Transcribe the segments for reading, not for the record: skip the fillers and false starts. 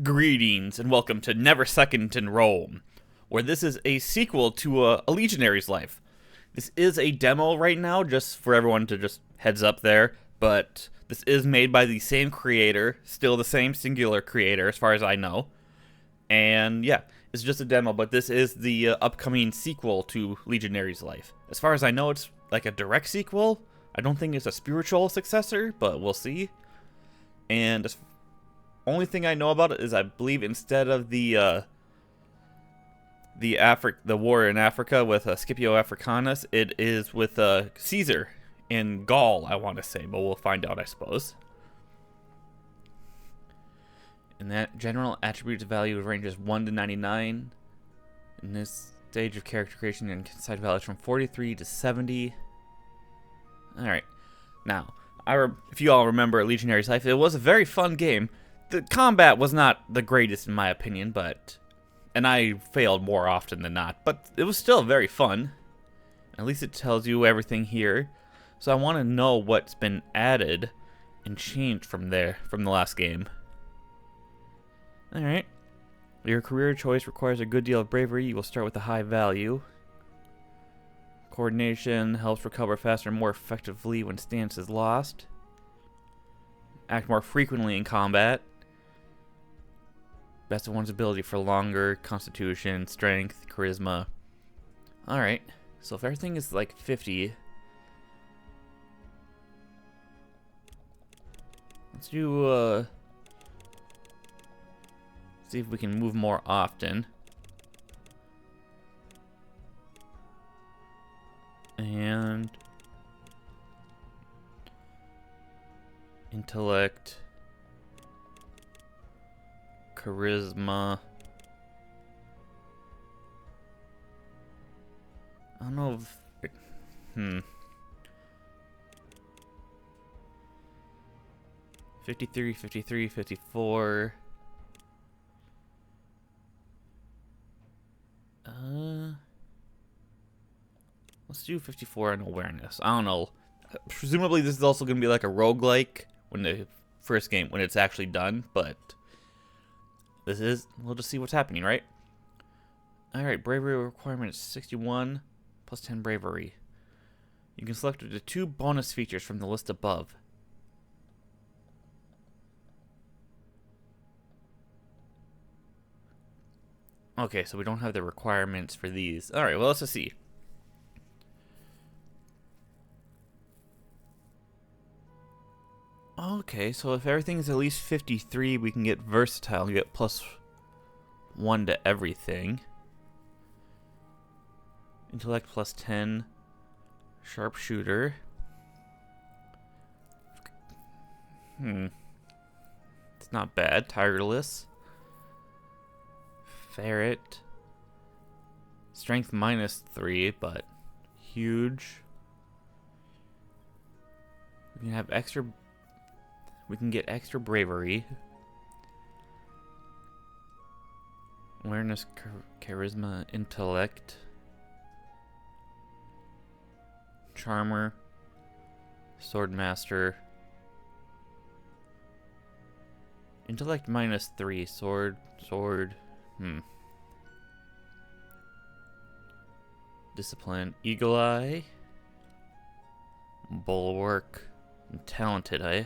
Greetings and welcome to Never Second in Rome, where this is a sequel to a Legionary's Life. This is a demo right now, just for everyone to just heads up there, but this is made by the same creator, still the same singular creator as far as I know. And yeah, it's just a demo, but this is the upcoming sequel to Legionary's Life. As far as I know, it's like a direct sequel. I don't think it's a spiritual successor, but we'll see. And only thing I know about it is I believe instead of the war in Africa with Scipio Africanus, it is with Caesar in Gaul, I want to say, but we'll find out, I suppose. And that general attributes value ranges 1 to 99. In this stage of character creation, and can cite values from 43 to 70. Alright. Now, if you all remember Legionary's Life, it was a very fun game. The combat was not the greatest in my opinion, and I failed more often than not, but it was still very fun. At least it tells you everything here. So I want to know what's been added and changed from the last game. Alright. Your career choice requires a good deal of bravery. You will start with a high value. Coordination helps recover faster and more effectively when stance is lost. Act more frequently in combat. Best of one's ability for longer. Constitution, strength, charisma. Alright. So if everything is like 50. Let's do, see if we can move more often. And intellect, charisma. I don't know if 53, 53, 54. Let's do 54 on awareness. I don't know. Presumably this is also going to be like a roguelike when the first game, when it's actually done, but we'll just see what's happening, right? Alright, bravery requirement is 61, plus 10 bravery. You can select the 2 bonus features from the list above. Okay, so we don't have the requirements for these. Alright, well, let's just see. Okay, so if everything is at least 53, we can get versatile and get plus 1 to everything. Intellect plus 10. Sharpshooter. It's not bad. Tireless. Ferret. Strength minus 3, but huge. We can have extra. We can get extra bravery. Awareness, charisma, intellect. Charmer. Swordmaster. Intellect minus 3. Sword. Discipline. Eagle Eye. Bulwark. And talented, eh?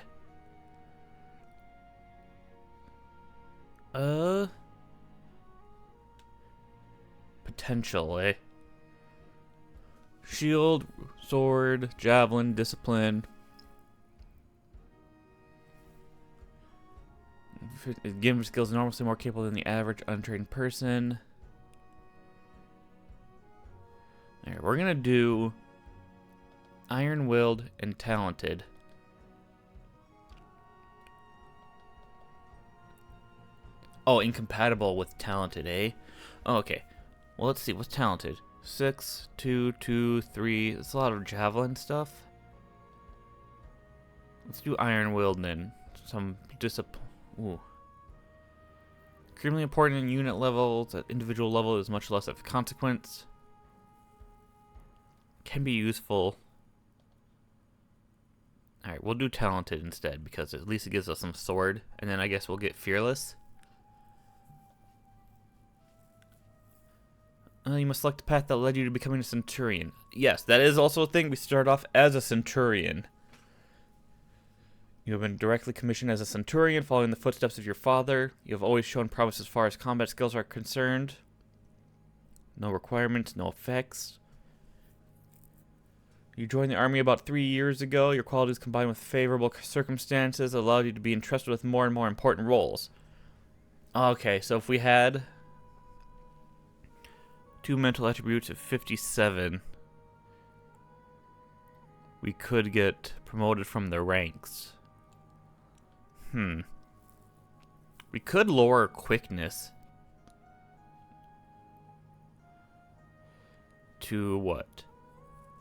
Potential, eh? Shield, sword, javelin, discipline. Given skills enormously more capable than the average untrained person. Alright, we're gonna do iron-willed and talented. Oh, incompatible with talented, eh? Oh, okay. Well, let's see. What's talented? 6, 2, 2, 3. It's a lot of javelin stuff. Let's do iron-willed then. Some Ooh. Extremely important in unit levels. At individual level is much less of consequence. Can be useful. Alright, we'll do talented instead, because at least it gives us some sword. And then I guess we'll get fearless. You must select the path that led you to becoming a Centurion. Yes, that is also a thing. We start off as a Centurion. You have been directly commissioned as a Centurion, following the footsteps of your father. You have always shown promise as far as combat skills are concerned. No requirements, no effects. You joined the army about 3 years ago. Your qualities combined with favorable circumstances allowed you to be entrusted with more and more important roles. Okay, so if we had 2 mental attributes of 57, we could get promoted from the ranks. We could lower quickness to what?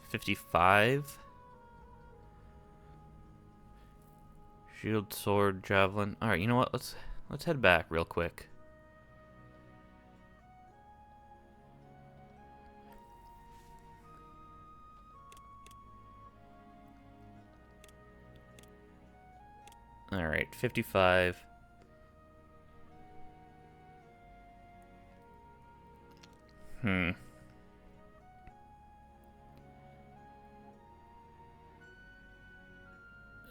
55? Shield, sword, javelin. Alright, you know what? Let's head back real quick. Alright, 55. I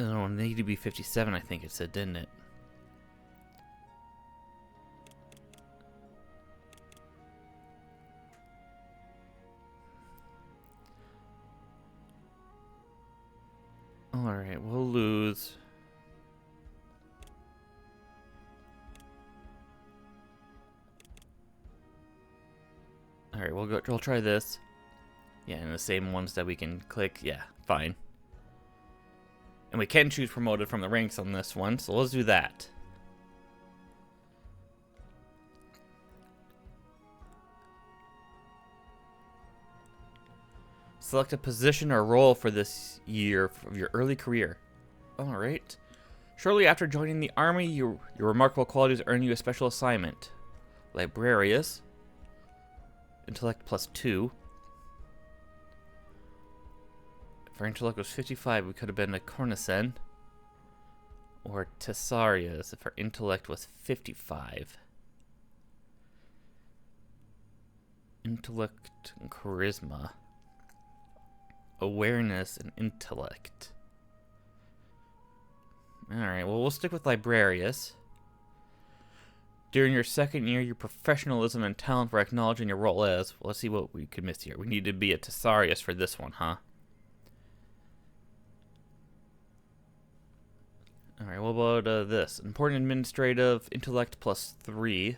don't know, it needed to be 57, I think it said, didn't it? Alright, we'll lose. Alright, we'll try this. Yeah, and the same ones that we can click. Yeah, fine. And we can choose promoted from the ranks on this one, so let's do that. Select a position or role for this year of your early career. Alright. Shortly after joining the army, your remarkable qualities earn you a special assignment. Librarius. Intellect +2. If our intellect was 55, we could have been a Cornicen. Or Tessarius if our intellect was 55. Intellect and charisma. Awareness and intellect. Alright, well, we'll stick with Librarius. During your second year, your professionalism and talent were acknowledged in your role as... Well, let's see what we could miss here. We need to be a Tessarius for this one, huh? Alright, what about this? Important administrative, intellect +3.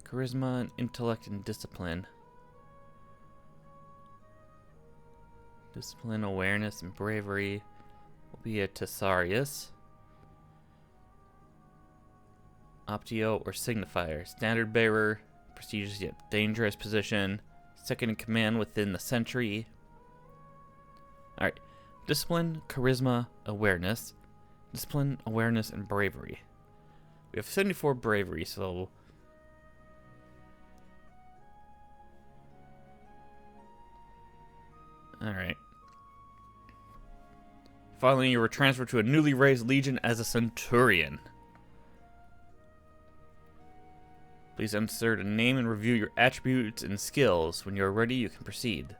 Charisma and intellect and discipline. Discipline, awareness, and bravery will be a Tessarius. Optio or signifier. Standard bearer, prestigious yet dangerous position. Second in command within the century. Alright. Discipline, charisma, awareness. Discipline, awareness, and bravery. We have 74 bravery, so... Alright. Finally, you were transferred to a newly raised legion as a Centurion. Please insert a name and review your attributes and skills. When you are ready, you can proceed.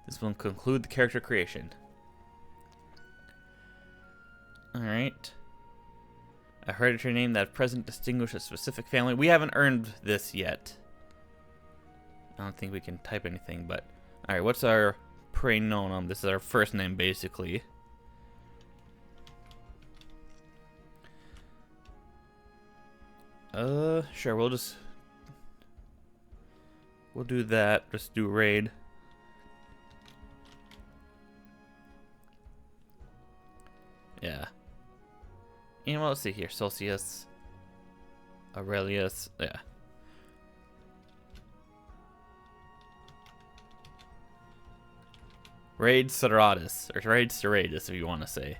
This will conclude the character creation. Alright. A hereditary name that at present distinguishes a specific family. We haven't earned this yet. I don't think we can type anything, but... Alright, what's our praenomen? This is our first name, basically. Sure, we'll do that. Just do raid. Yeah. You know what, let's see here. Celsius. Aurelius. Yeah. Raid Seratus. Or Raid Serratus, if you want to say.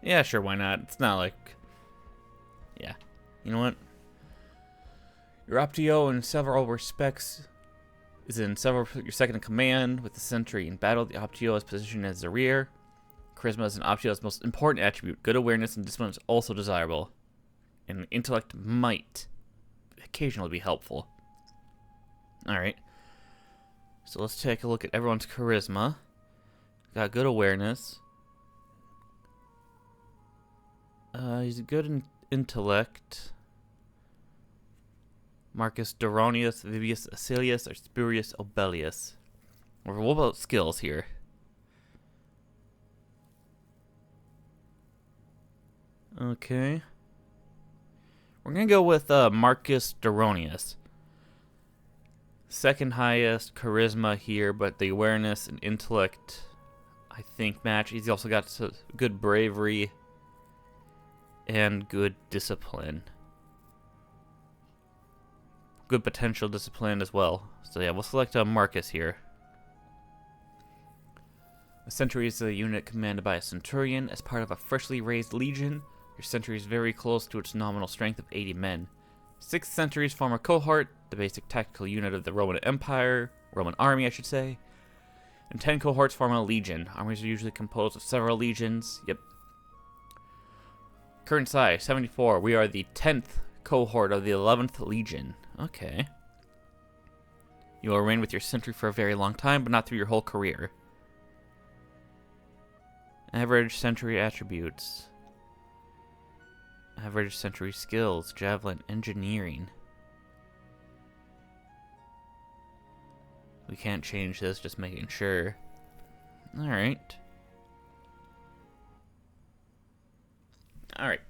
Yeah, sure, why not? It's not like... Yeah. You know what? Your Optio in several respects is in several... Your second in command with the sentry. In battle, the Optio is positioned as the rear. Charisma is an Optia's most important attribute. Good awareness and discipline is also desirable. And intellect might occasionally be helpful. Alright. So let's take a look at everyone's charisma. Got good awareness. He's good in intellect. Marcus Doronius, Vivius Acilius, or Spurius Obelius. Or what about skills here? Okay. We're going to go with Marcus Doronius. Second highest charisma here, but the awareness and intellect, I think, match. He's also got good bravery and good discipline. Good potential discipline as well. So yeah, we'll select Marcus here. A century is a unit commanded by a centurion. As part of a freshly raised legion, your century is very close to its nominal strength of 80 men. 6 centuries form a cohort, the basic tactical unit of the Roman Empire, Roman army I should say. And 10 cohorts form a legion. Armies are usually composed of several legions. Yep. Current size, 74. We are the 10th cohort of the 11th legion. Okay. You will reign with your century for a very long time, but not through your whole career. Average century attributes. Average century skills, javelin, engineering. We can't change this, just making sure. Alright. Alright.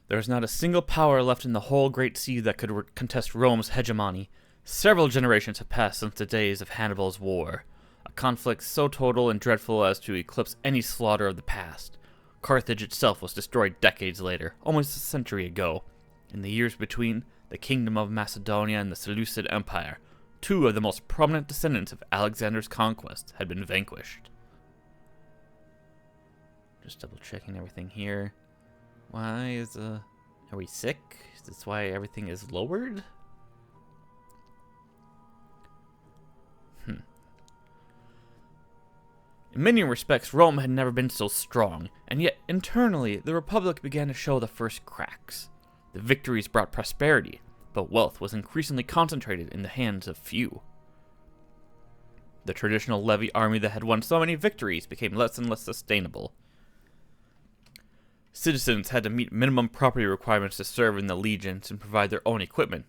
There is not a single power left in the whole Great Sea that could contest Rome's hegemony. Several generations have passed since the days of Hannibal's war. A conflict so total and dreadful as to eclipse any slaughter of the past. Carthage itself was destroyed decades later, almost a century ago. In the years between, the Kingdom of Macedonia and the Seleucid Empire, 2 of the most prominent descendants of Alexander's conquest, had been vanquished. Just double checking everything here. Why is are we sick? Is this why everything is lowered? In many respects, Rome had never been so strong, and yet internally, the Republic began to show the first cracks. The victories brought prosperity, but wealth was increasingly concentrated in the hands of few. The traditional levy army that had won so many victories became less and less sustainable. Citizens had to meet minimum property requirements to serve in the legions and provide their own equipment,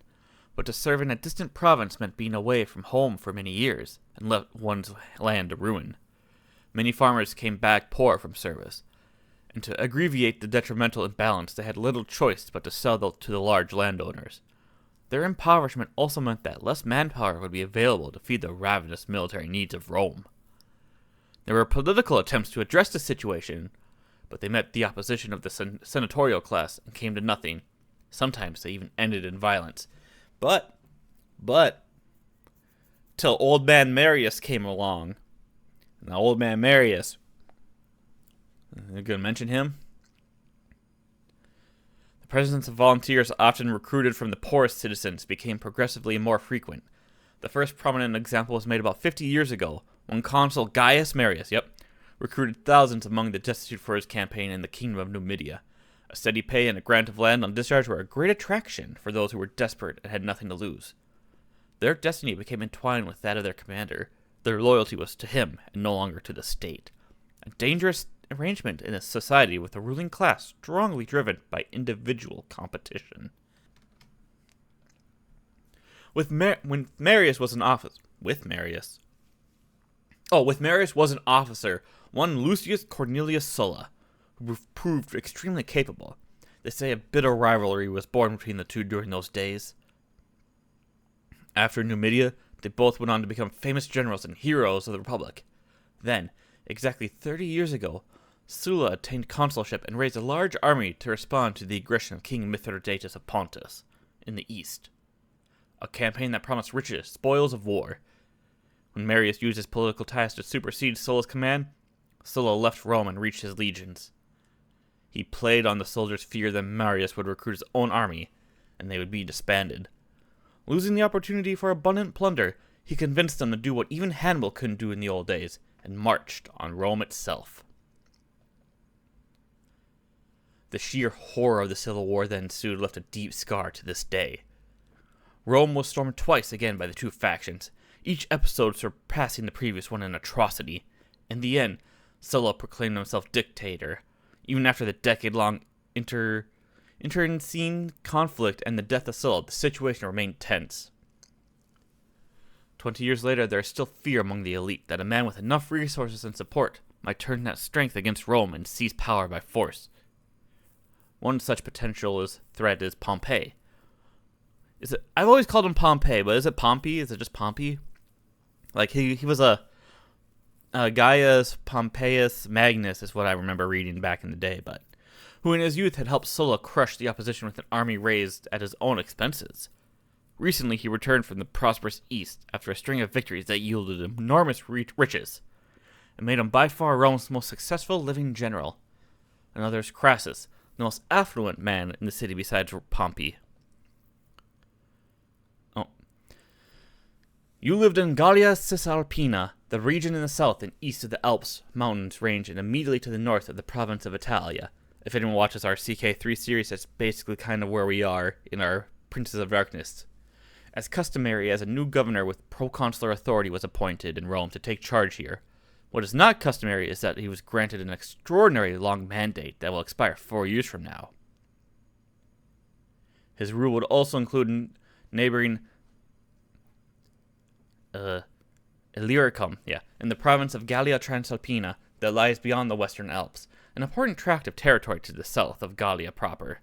but to serve in a distant province meant being away from home for many years and left one's land to ruin. Many farmers came back poor from service, and to aggravate the detrimental imbalance, they had little choice but to sell to the large landowners. Their impoverishment also meant that less manpower would be available to feed the ravenous military needs of Rome. There were political attempts to address the situation, but they met the opposition of the senatorial class and came to nothing. Sometimes they even ended in violence. But, till old man Marius came along. Now, old man Marius, you're going to mention him? The presence of volunteers, often recruited from the poorest citizens, became progressively more frequent. The first prominent example was made about 50 years ago, when Consul Gaius Marius, recruited thousands among the destitute for his campaign in the kingdom of Numidia. A steady pay and a grant of land on discharge were a great attraction for those who were desperate and had nothing to lose. Their destiny became entwined with that of their commander. Their loyalty was to him, and no longer to the state. A dangerous arrangement in a society with a ruling class strongly driven by individual competition. When Marius was an officer, one Lucius Cornelius Sulla, who proved extremely capable. They say a bitter rivalry was born between the two during those days. After Numidia, they both went on to become famous generals and heroes of the Republic. Then, exactly 30 years ago, Sulla attained consulship and raised a large army to respond to the aggression of King Mithridates of Pontus in the east. A campaign that promised riches, spoils of war. When Marius used his political ties to supersede Sulla's command, Sulla left Rome and reached his legions. He played on the soldiers' fear that Marius would recruit his own army, and they would be disbanded. Losing the opportunity for abundant plunder, he convinced them to do what even Hannibal couldn't do in the old days, and marched on Rome itself. The sheer horror of the civil war that ensued left a deep scar to this day. Rome was stormed twice again by the two factions, each episode surpassing the previous one in atrocity. In the end, Sulla proclaimed himself dictator. Even after the decade-long internecine conflict and the death of Sulla, the situation remained tense. 20 years later, there is still fear among the elite that a man with enough resources and support might turn that strength against Rome and seize power by force. One such potential threat is Pompey. I've always called him Pompey, but is it Pompey? Is it just Pompey? Like, he was a Gaius Pompeius Magnus is what I remember reading back in the day, but who in his youth had helped Sulla crush the opposition with an army raised at his own expenses. Recently, he returned from the prosperous East after a string of victories that yielded enormous riches, and made him by far Rome's most successful living general. Another is Crassus, the most affluent man in the city besides Pompey. You lived in Gallia Cisalpina, the region in the south and east of the Alps mountains range and immediately to the north of the province of Italia. If anyone watches our CK3 series, that's basically kind of where we are in our Princes of Darkness. As customary, as a new governor with proconsular authority was appointed in Rome to take charge here. What is not customary is that he was granted an extraordinarily long mandate that will expire 4 years from now. His rule would also include neighboring Illyricum, in the province of Gallia Transalpina that lies beyond the Western Alps, an important tract of territory to the south of Gallia proper.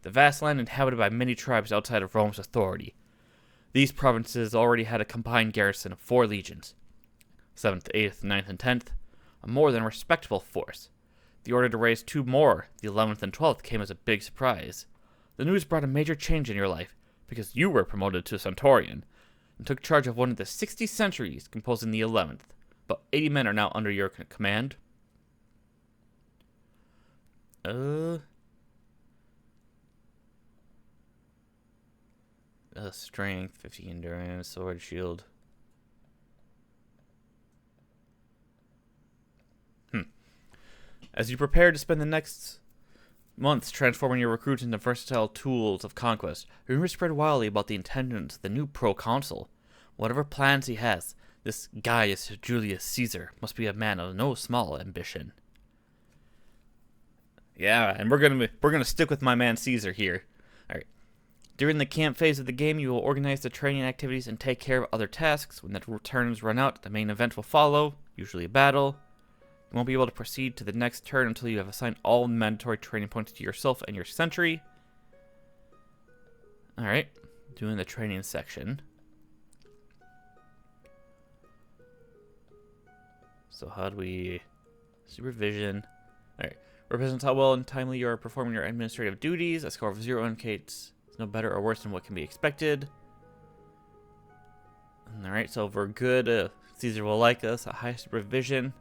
The vast land inhabited by many tribes outside of Rome's authority. These provinces already had a combined garrison of 4 legions, 7th, 8th, 9th, and 10th, a more than respectable force. The order to raise 2 more, the 11th and 12th, came as a big surprise. The news brought a major change in your life, because you were promoted to Centurion, and took charge of one of the 60 centuries composing the 11th. About 80 men are now under your command. Strength, 50 endurance, sword, shield. As you prepare to spend the next months transforming your recruits into versatile tools of conquest, rumors spread wildly about the intentions of the new proconsul. Whatever plans he has, this Gaius Julius Caesar must be a man of no small ambition. Yeah, and we're gonna stick with my man Caesar here. All right. During the camp phase of the game, you will organize the training activities and take care of other tasks. When the turns run out, the main event will follow, usually a battle. You won't be able to proceed to the next turn until you have assigned all mandatory training points to yourself and your sentry. Alright, doing the training section. So how do we... Supervision. Alright, represents how well and timely you are performing your administrative duties. A score of 0 indicates it's no better or worse than what can be expected. Alright, so if we're good, Caesar will like us. A high supervision.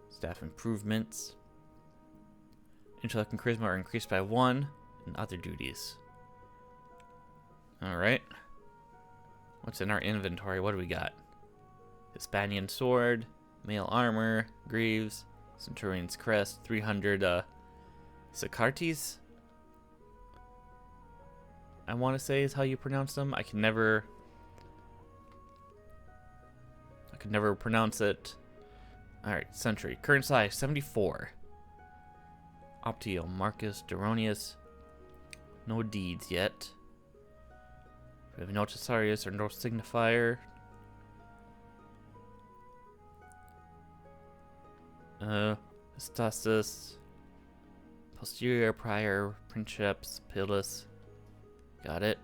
Staff improvements. Intellect and charisma are increased by 1, and other duties. Alright. What's in our inventory? What do we got? Hispanian sword, mail armor, greaves, Centurion's crest, 300 Sacartes? I want to say is how you pronounce them. I could never pronounce it. Alright, Sentry. Current size, 74. Optio, Marcus, Duronius. No deeds yet. We have no Cesarius or no Signifier. Estastus. Posterior, Prior, Princeps, Pilus. Got it.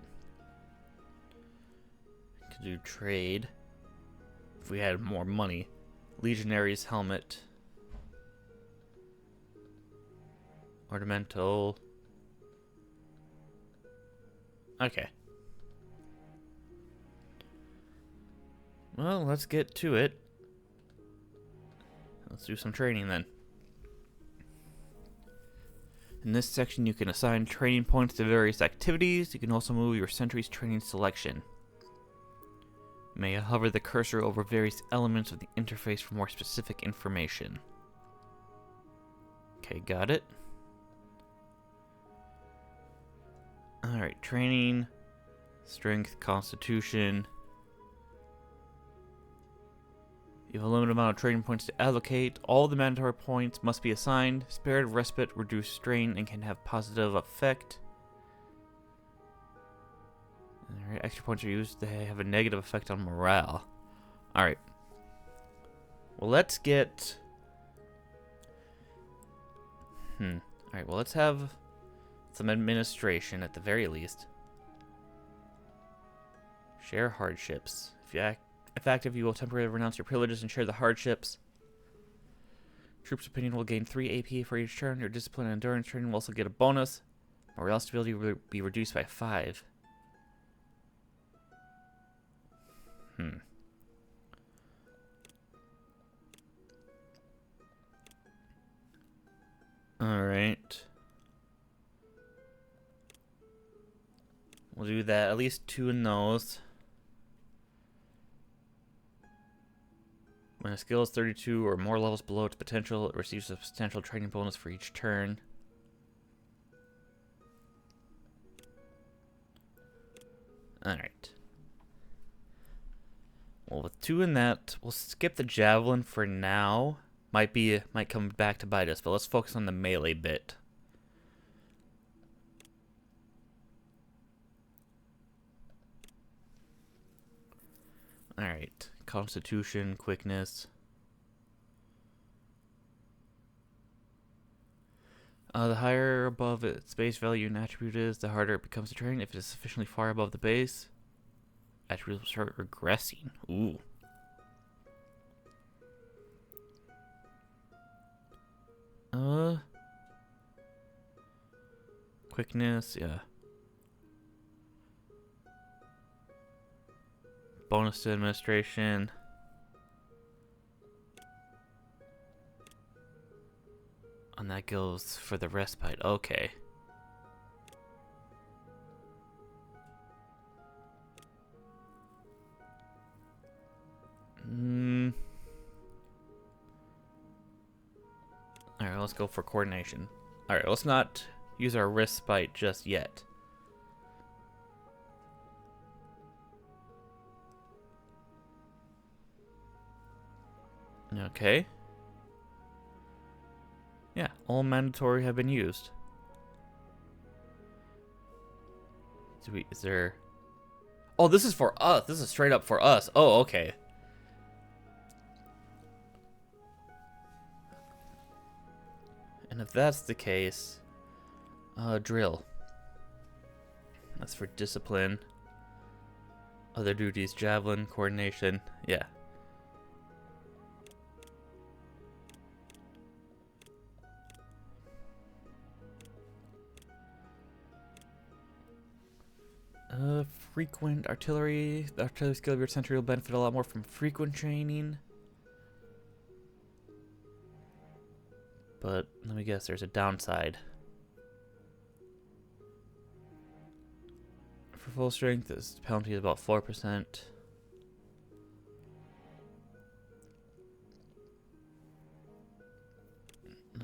Could do trade. If we had more money. Legionary's helmet. Ornamental. Okay. Well, let's get to it. Let's do some training then. In this section, you can assign training points to various activities. You can also move your sentry's training selection. You may hover the cursor over various elements of the interface for more specific information. Okay, got it. Alright, training, strength, constitution. You have a limited amount of training points to allocate. All the mandatory points must be assigned. Spared respite, reduce strain, and can have positive effect. Alright, extra points are used. They have a negative effect on morale. Alright. Well, let's get... Alright, well, let's have some administration at the very least. Share hardships. If active, you will temporarily renounce your privileges and share the hardships. Troops' opinion will gain 3 AP for each turn. Your discipline and endurance training will also get a bonus. Morale stability will be reduced by 5. Alright. We'll do that. At least 2 in those. When a skill is 32 or more levels below its potential, it receives a substantial training bonus for each turn. Alright. Well, with 2 in that, we'll skip the javelin for now. Might come back to bite us, but let's focus on the melee bit. Alright. Constitution, quickness. The higher above its base value an attribute is, the harder it becomes to train. If it is sufficiently far above the base, attributes will start regressing. Ooh. Quickness, yeah. Bonus to administration. And that goes for the respite. Okay. Alright, let's go for coordination. Alright, let's not use our respite just yet. Okay. Yeah, all mandatory have been used. Is there... Oh, this is for us. This is straight up for us. Oh, okay. And if that's the case, drill. That's for discipline. Other duties, javelin, coordination. Yeah. Frequent artillery. The artillery skill of your Centurion will benefit a lot more from frequent training. But let me guess, there's a downside. For full strength, this penalty is about 4%.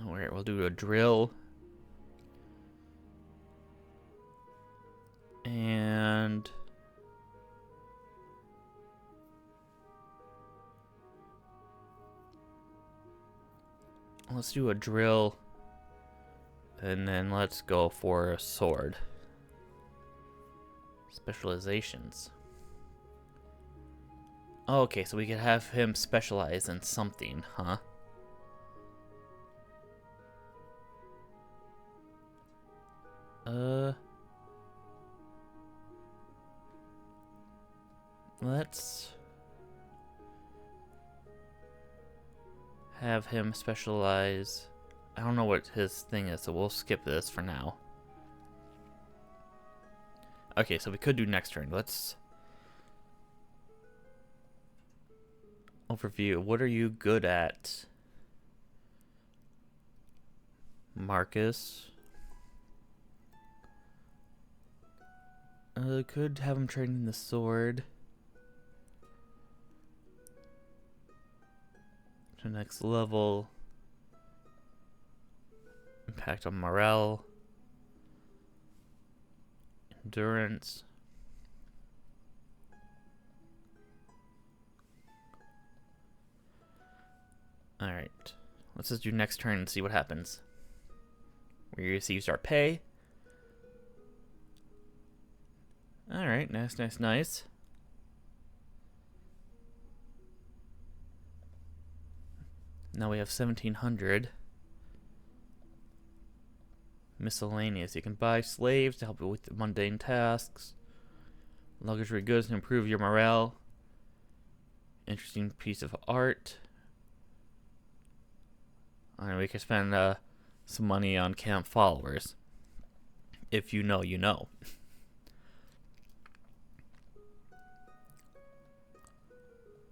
Alright, we'll do a drill. And let's do a drill. And then let's go for a sword. Specializations. Okay, so we could have him specialize in something, huh? Let's have him specialize. I don't know what his thing is, so we'll skip this for now. Okay, so we could do next turn. Let's overview. What are you good at, Marcus? Could have him training the sword. To next level. Impact on morale. Endurance. Alright. Let's just do next turn and see what happens. We received our pay. Alright, nice, nice, nice. Now we have 1,700. Miscellaneous. You can buy slaves to help you with the mundane tasks. Luxury goods to improve your morale. Interesting piece of art. Alright, we can spend some money on camp followers. If you know, you know.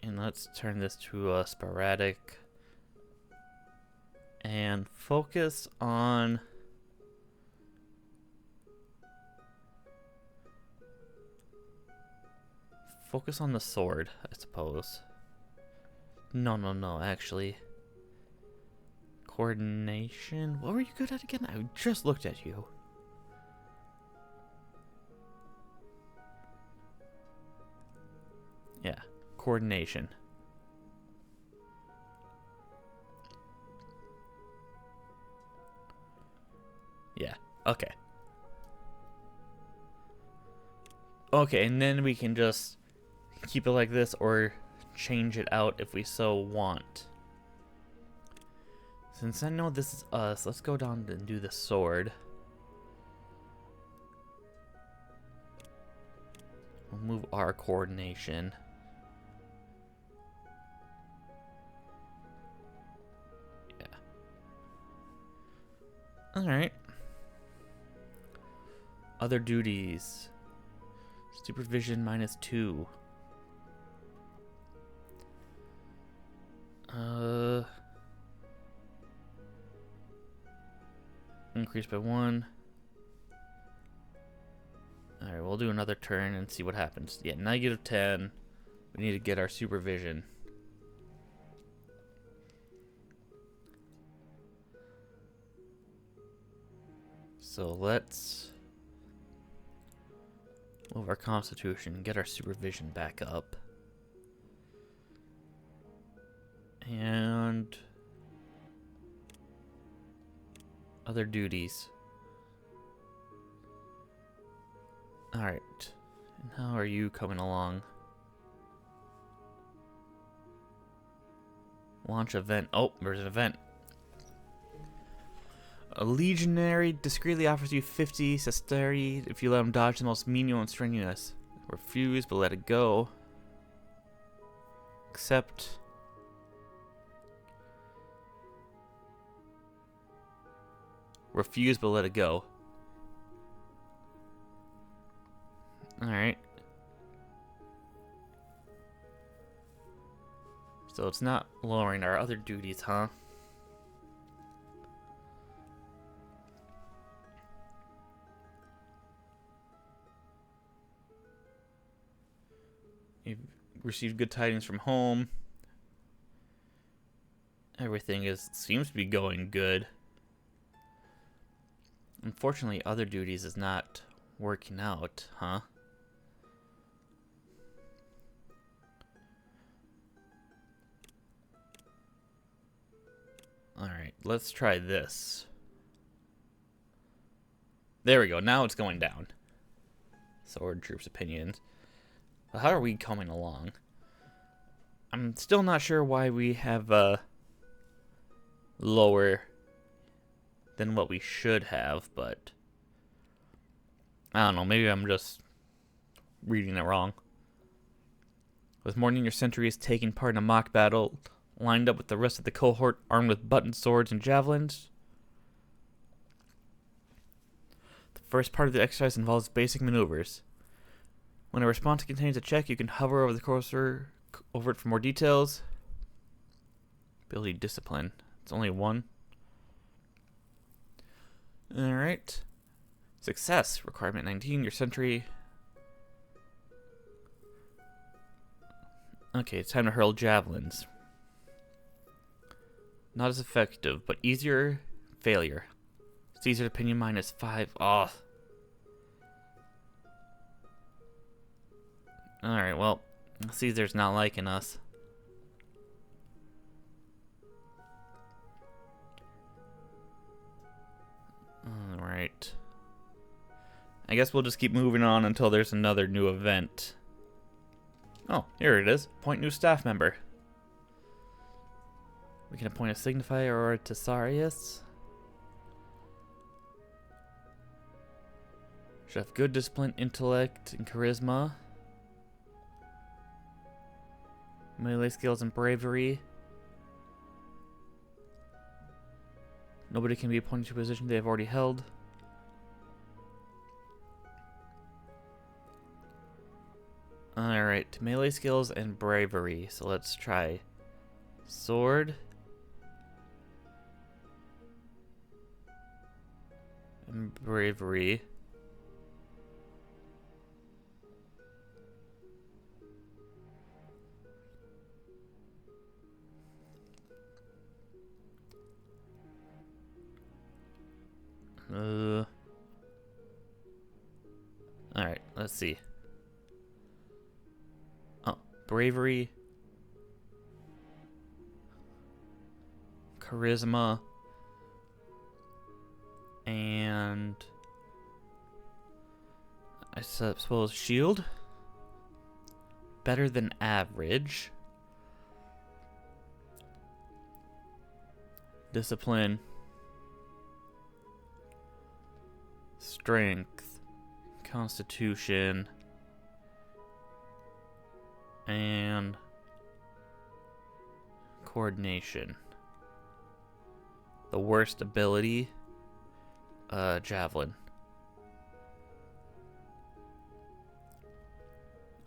And let's turn this to sporadic. And focus on... Focus on the sword, I suppose. No, actually. Coordination? What were you good at again? I just looked at you. Yeah, coordination. Yeah, okay. Okay, and then we can just keep it like this or change it out if we so want. Since I know this is us, let's go down and do the sword. We'll move our coordination. Yeah. Alright. Other duties. Supervision -2. Increase by 1. Alright, we'll do another turn and see what happens. Yeah, -10. We need to get our supervision. So let's move our constitution, get our supervision back up. And other duties. Alright. And how are you coming along? Launch event. Oh, there's an event. A legionary discreetly offers you 50 sestertii if you let him dodge the most menial and strenuous. Refuse, but let it go. Accept. Refuse, but let it go. Alright. So it's not lowering our other duties, huh? You've received good tidings from home. Everything seems to be going good. Unfortunately, other duties is not working out, huh? Alright, let's try this. There we go, now it's going down. Sword troops opinions. How are we coming along? I'm still not sure why we have lower than what we should have, but I don't know, maybe I'm just reading it wrong. With morning, your centuries taking part in a mock battle, lined up with the rest of the cohort, armed with button swords and javelins. The first part of the exercise involves basic maneuvers. When a response contains a check, you can hover over the cursor over it for more details. Ability discipline. It's only 1. Alright. Success. Requirement 19. Your century. Okay, it's time to hurl javelins. Not as effective, but easier. Failure. Caesar's opinion -5. Oh. Alright, well, Caesar's not liking us. Alright. I guess we'll just keep moving on until there's another new event. Oh, here it is. Appoint new staff member. We can appoint a signifier or a Tesarius. Should have good discipline, intellect, and charisma. Melee skills and bravery. Nobody can be appointed to a position they have already held. Alright, melee skills and bravery. So let's try sword. And bravery. Alright, let's see. Oh, bravery. Charisma. And I suppose shield. Better than average. Discipline. Strength. Constitution. And coordination. The worst ability, javelin.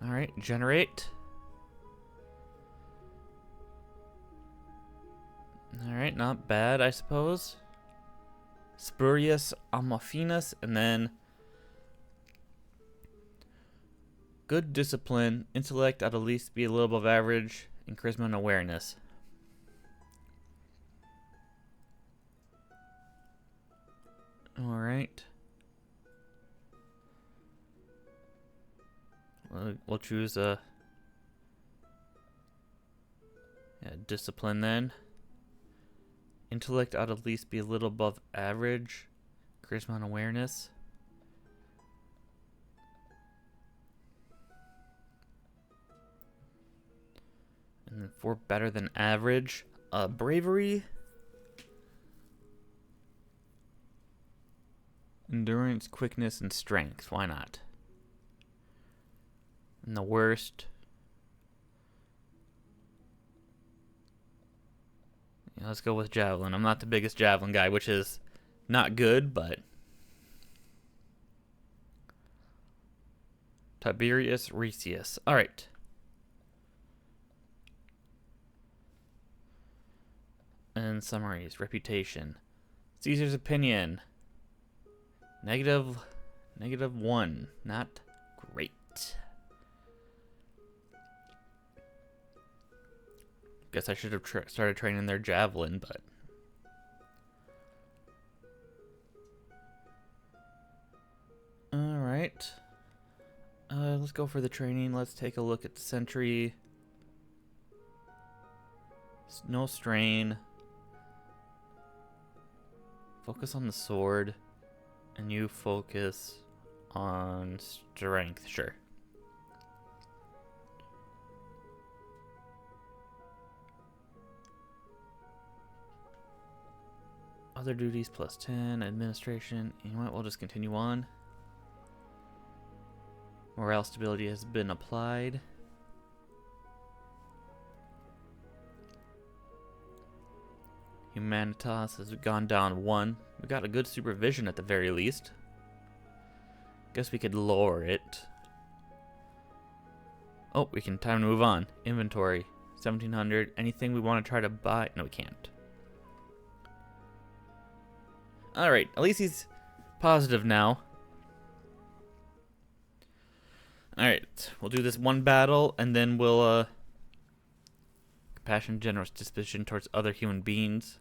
Alright, generate. Alright, not bad, I suppose. Spurious Amorphinus, and then good discipline, intellect at least be a little above average, and charisma and awareness. Alright. We'll choose a discipline then. Intellect ought to at least be a little above average. Charisma and awareness. And then for better than average, bravery. Endurance, quickness, and strength. Why not? And the worst. Yeah, let's go with javelin. I'm not the biggest javelin guy, which is not good, but Tiberius Recius. All right. And summaries. Reputation. Caesar's opinion. -1. Not great. Guess I should have started training their javelin, but all right. Let's go for the training. Let's take a look at the sentry. No strain. Focus on the sword, and you focus on strength. Sure. Other duties +10, administration. You know what? We'll just continue on. Morale stability has been applied. Humanitas has gone down 1. We got a good supervision at the very least. Guess we could lower it. Oh, we can time to move on. Inventory 1700. Anything we want to try to buy? No, we can't. Alright, at least he's positive now. Alright, we'll do this one battle, and then we'll, compassion, generous disposition towards other human beings.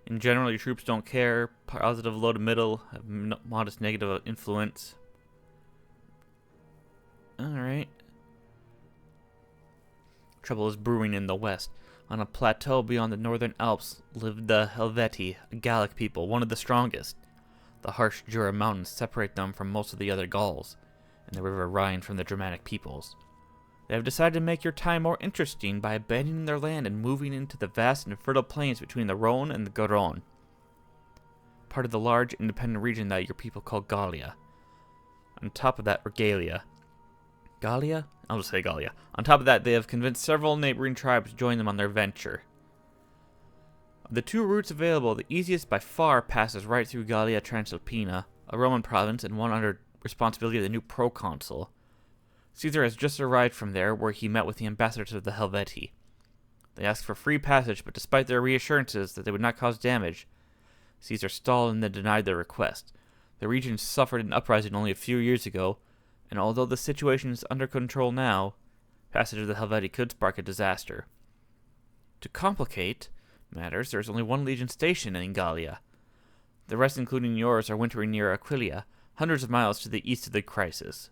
In general, your troops don't care. Positive, low to middle, have modest negative influence. Alright. Trouble is brewing in the west. On a plateau beyond the northern Alps lived the Helvetii, a Gallic people, one of the strongest. The harsh Jura Mountains separate them from most of the other Gauls, and the river Rhine from the Germanic peoples. They have decided to make your time more interesting by abandoning their land and moving into the vast and fertile plains between the Rhone and the Garonne, part of the large independent region that your people call Gallia. On top of that, or Gallia. Gallia? I'll just say Gallia. On top of that, they have convinced several neighboring tribes to join them on their venture. Of the two routes available, the easiest by far passes right through Gallia Transalpina, a Roman province and one under responsibility of the new proconsul. Caesar has just arrived from there, where he met with the ambassadors of the Helvetii. They asked for free passage, but despite their reassurances that they would not cause damage, Caesar stalled and then denied their request. The region suffered an uprising only a few years ago, and although the situation is under control now, passage of the Helvetii could spark a disaster. To complicate matters, there is only one legion stationed in Gallia. The rest, including yours, are wintering near Aquileia, hundreds of miles to the east of the crisis.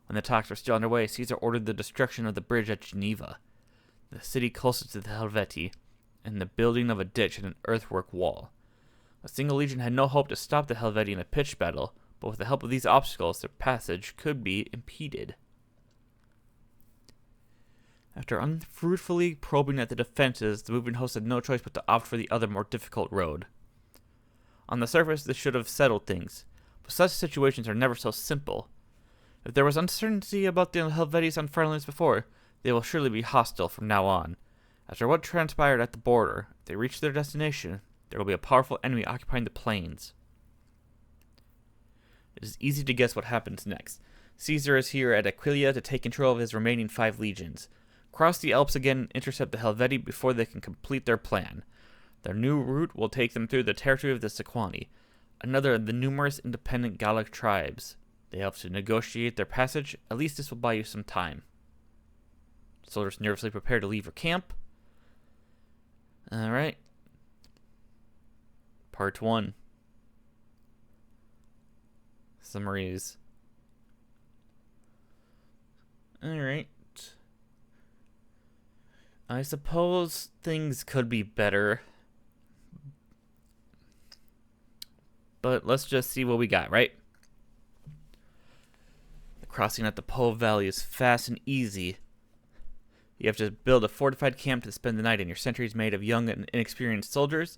When the talks were still underway, Caesar ordered the destruction of the bridge at Geneva, the city closest to the Helvetii, and the building of a ditch and an earthwork wall. A single legion had no hope to stop the Helvetii in a pitched battle, but with the help of these obstacles, their passage could be impeded. After unfruitfully probing at the defenses, the moving host had no choice but to opt for the other, more difficult road. On the surface, this should have settled things, but such situations are never so simple. If there was uncertainty about the Helveti's unfriendliness before, they will surely be hostile from now on. After what transpired at the border, if they reach their destination, there will be a powerful enemy occupying the plains. It is easy to guess what happens next. Caesar is here at Aquileia to take control of his remaining 5 legions. Cross the Alps again and intercept the Helvetii before they can complete their plan. Their new route will take them through the territory of the Sequani, another of the numerous independent Gallic tribes. They have to negotiate their passage. At least this will buy you some time. Soldiers nervously prepare to leave your camp. Alright. Part 1. Summaries. Alright. I suppose things could be better. But let's just see what we got, right? The crossing at the Po Valley is fast and easy. You have to build a fortified camp to spend the night in. Your century is made of young and inexperienced soldiers,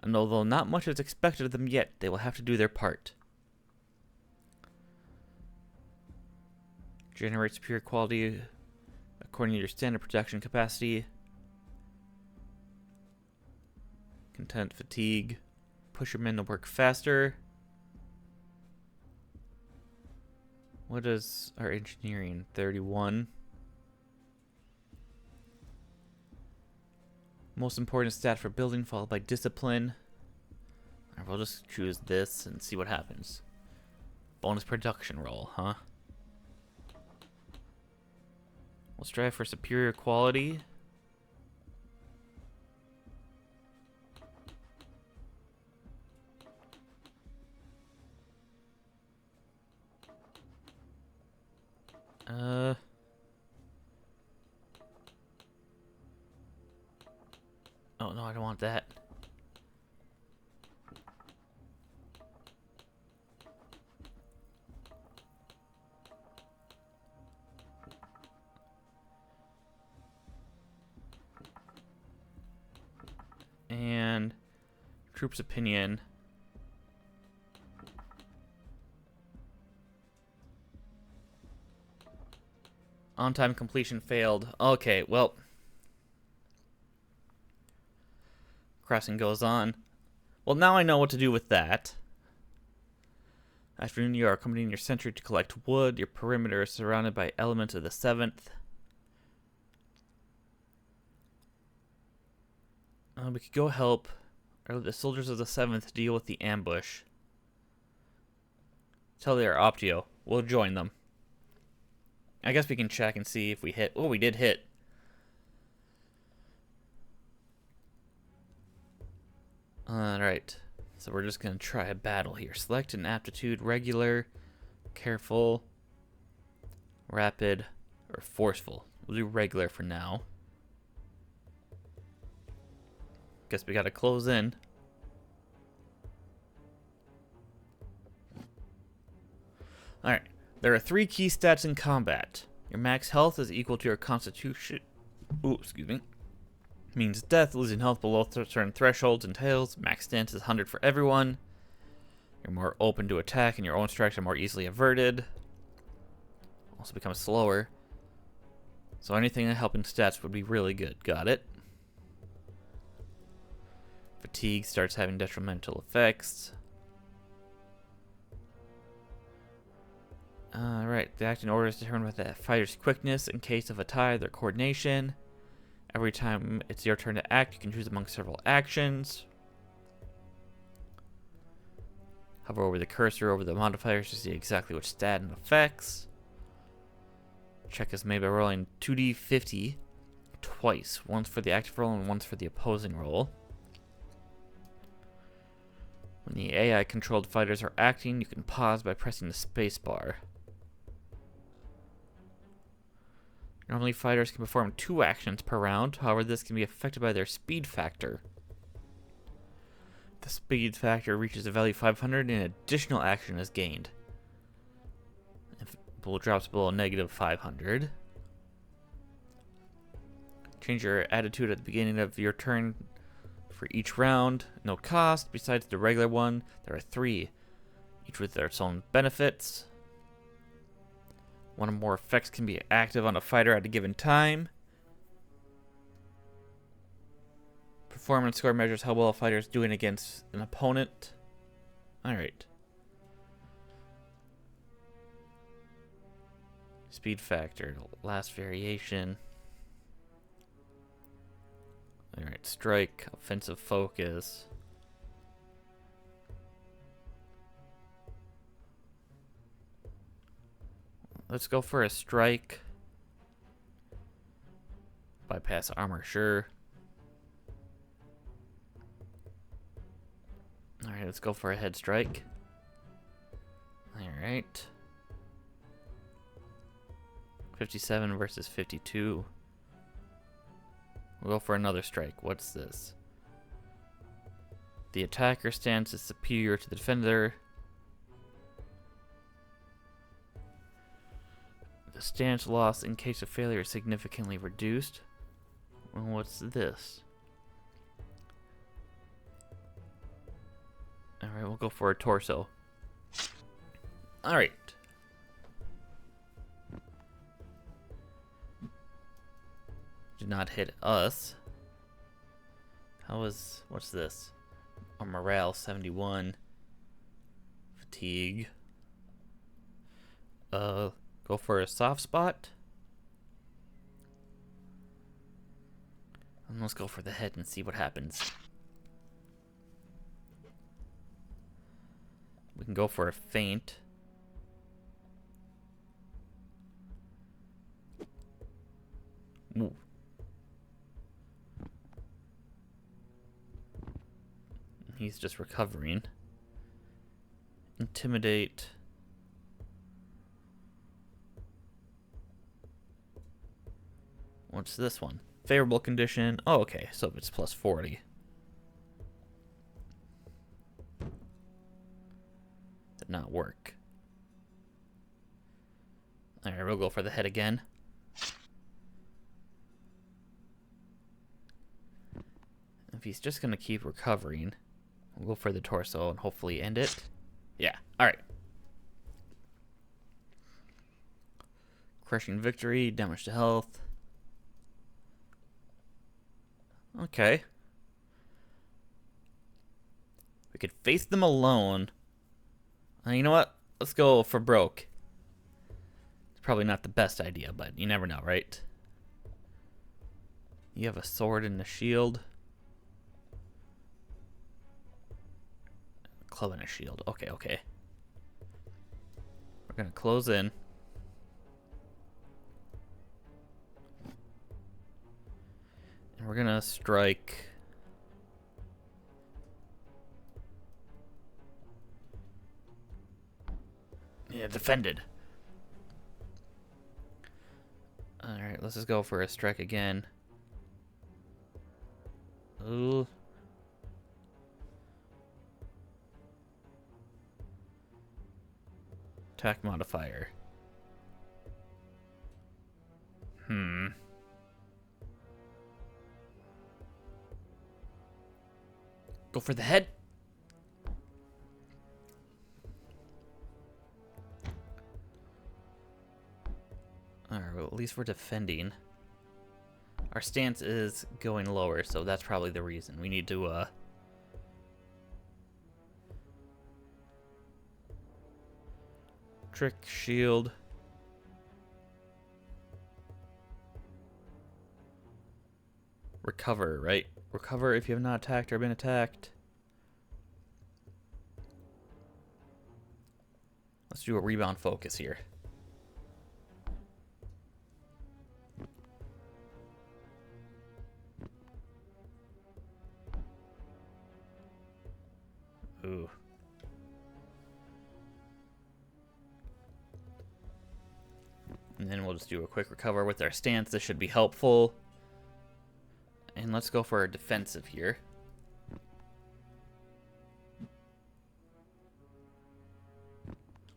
and although not much is expected of them yet, they will have to do their part. Generate superior quality according to your standard production capacity. Content fatigue. Push your men to work faster. What is our engineering? 31. Most important stat for building, followed by discipline. Alright, we'll just choose this and see what happens. Bonus production roll, huh? We'll strive for superior quality. Oh no, I don't want that. And troops' opinion. On-time completion failed. Okay, well. Crossing goes on. Well, now I know what to do with that. Afternoon, you are accompanying your sentry to collect wood. Your perimeter is surrounded by elements of the 7th. We could go help the soldiers of the 7th deal with the ambush. Tell they are Optio. We'll join them. I guess we can check and see if we hit. Oh, we did hit. Alright. So we're just going to try a battle here. Select an aptitude, regular, careful. Rapid or forceful. We'll do regular for now. Guess we gotta close in. Alright. There are 3 key stats in combat. Your max health is equal to your constitution. Ooh, excuse me. Means death, losing health below certain thresholds entails. Max stance is 100 for everyone. You're more open to attack and your own strikes are more easily averted. Also becomes slower. So anything helping stats would be really good. Got it. Fatigue starts having detrimental effects. Alright, the acting order is determined by the fighter's quickness in case of a tie, their coordination. Every time it's your turn to act, you can choose among several actions. Hover over the cursor over the modifiers to see exactly which stat and effects. Check is made by rolling 2d50 twice. Once for the active roll and once for the opposing roll. When the AI-controlled fighters are acting, you can pause by pressing the spacebar. Normally, fighters can perform 2 actions per round. However, this can be affected by their speed factor. If the speed factor reaches a value 500, an additional action is gained. If it drops below negative 500. Change your attitude at the beginning of your turn for each round. No cost. Besides the regular one, there are 3, each with their own benefits. One or more effects can be active on a fighter at a given time. Performance score measures how well a fighter is doing against an opponent. Alright. Speed factor, last variation. Alright, strike, offensive focus. Let's go for a strike. Bypass armor, sure. Alright, let's go for a head strike. Alright. 57 versus 52. We'll go for another strike. What's this? The attacker stance is superior to the defender. The stance loss in case of failure is significantly reduced. Well, what's this? Alright, we'll go for a torso. Alright. Did not hit us. What's this? Our morale 71. Fatigue. Go for a soft spot. And let's go for the head and see what happens. We can go for a feint. Ooh. He's just recovering. Intimidate. What's this one? Favorable condition. Oh, okay. So it's plus 40. Did not work. Alright, we'll go for the head again. If he's just going to keep recovering, we'll go for the torso and hopefully end it. Yeah. Alright. Crushing victory. Damage to health. Okay. We could face them alone. You know what? Let's go for broke. It's probably not the best idea, but you never know, right? You have a sword and a shield. A club and a shield. Okay, okay. We're gonna close in. And we're gonna strike. Yeah, defended. Alright, let's just go for a strike again. Ooh. Attack modifier. Go for the head. Alright, well, at least we're defending. Our stance is going lower, so that's probably the reason. We need to, trick, shield. Recover, right? Recover if you have not attacked or been attacked. Let's do a rebound focus here. Ooh. And then we'll just do a quick recover with our stance. This should be helpful. And let's go for our defensive here.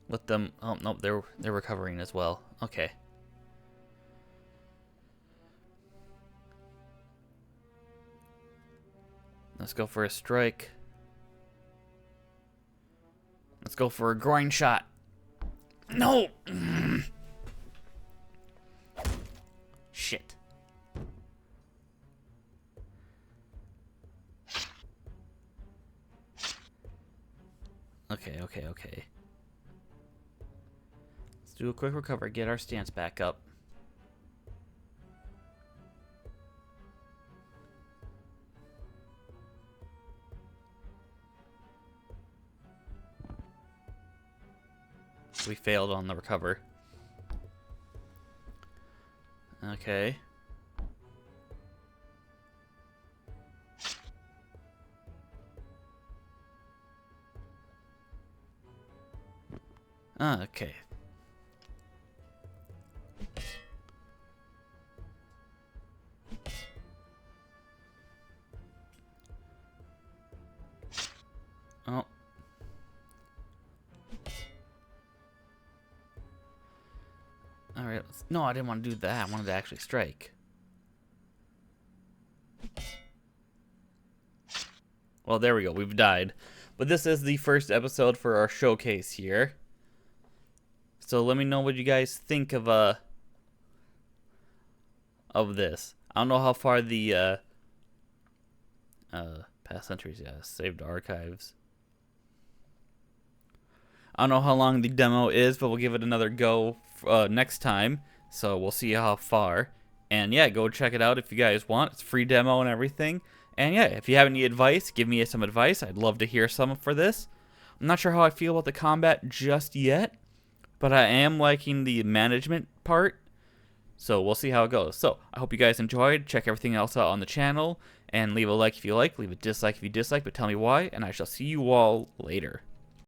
Let them... Oh, nope, they're recovering as well. Okay. Let's go for a strike. Let's go for a groin shot. No! Shit. Okay. Let's do a quick recover, get our stance back up. We failed on the recover. Okay. Okay. Oh. Alright, no, I didn't want to do that. I wanted to actually strike. Well, there we go. We've died. But this is the first episode for our showcase here. So let me know what you guys think of this. I don't know how far the past centuries, yeah, saved archives. I don't know how long the demo is, but we'll give it another go next time. So we'll see how far. And yeah, go check it out if you guys want. It's a free demo and everything. And yeah, if you have any advice, give me some advice. I'd love to hear some for this. I'm not sure how I feel about the combat just yet, but I am liking the management part. So we'll see how it goes. So I hope you guys enjoyed. Check everything else out on the channel. And leave a like if you like. Leave a dislike if you dislike. But tell me why. And I shall see you all later.